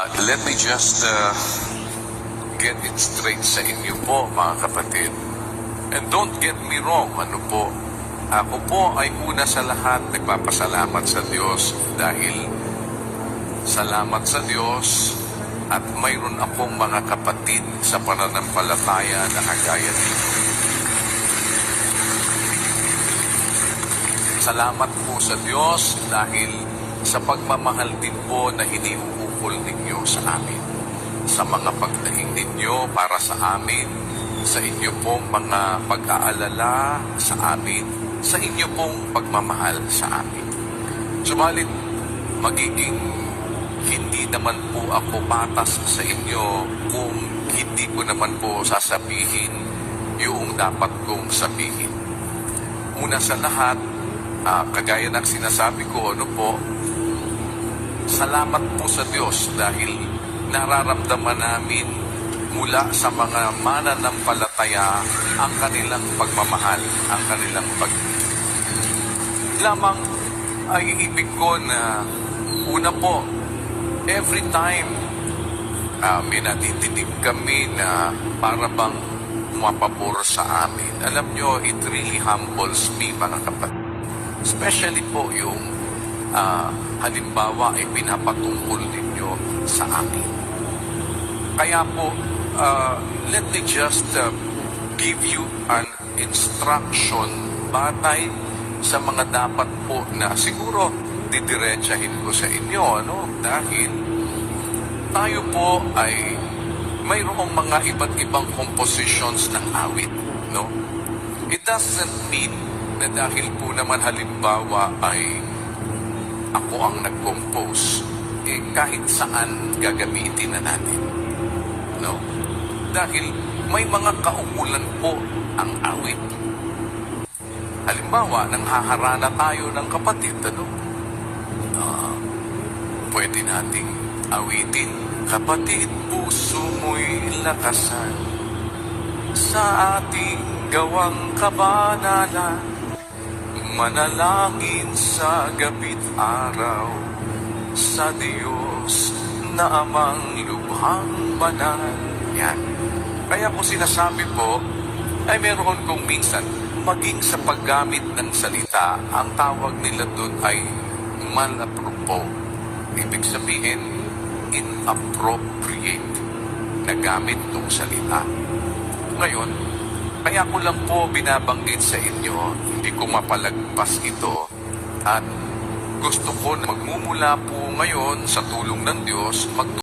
Let me just get it straight sa inyo po, mga kapatid. And don't get me wrong, ako po ay una sa lahat nagpapasalamat sa Diyos dahil salamat sa Diyos at mayroon akong mga kapatid sa pananampalataya na kagaya nito. Salamat po sa Diyos dahil sa pagmamahal din po na iniuukol ninyo sa amin. Sa mga pagdaing ninyo para sa amin, sa inyo pong mga pag-aalala sa amin, sa inyo pong pagmamahal sa amin. Subalit, magiging hindi naman po ako patas sa inyo kung hindi ko naman po sasabihin yung dapat kong sabihin. Una sa lahat, kagaya ng sinasabi ko, salamat po sa Diyos dahil nararamdaman namin mula sa mga mananampalataya ang kanilang pagmamahal, ang kanilang lamang ay ibig ko na una po, every time may natitinig kami na para bang mapabor sa amin. Alam nyo, it really humbles me, mga kapatid. Especially po yung halimbawa ay pinapatungkol ninyo sa amin. Kaya po, let me just give you an instruction batay sa mga dapat po na siguro didiretsahin ko sa inyo, dahil tayo po ay mayroong mga iba't ibang compositions ng awit, It doesn't mean na dahil po naman halimbawa ay ako ang nag-compose, kahit saan gagamitin na natin, Dahil may mga kaukulan po ang awit. Halimbawa, nang haharana tayo ng kapatid, pwede nating awitin, kapatid, puso mo'y lakasan sa ating gawang kabanalan, manalangin sa gabi't araw sa Diyos na amang lubhang banal. Yan. Kaya kung sinasabi po, ay meron kong minsan, maging sa paggamit ng salita, ang tawag nila doon ay malapropo. Ibig sabihin, inappropriate na gamit ng salita. Ngayon, kaya ko lang po binabanggit sa inyo, hindi ko mapalagpas ito, at gusto ko na magmumula po ngayon sa tulong ng Diyos,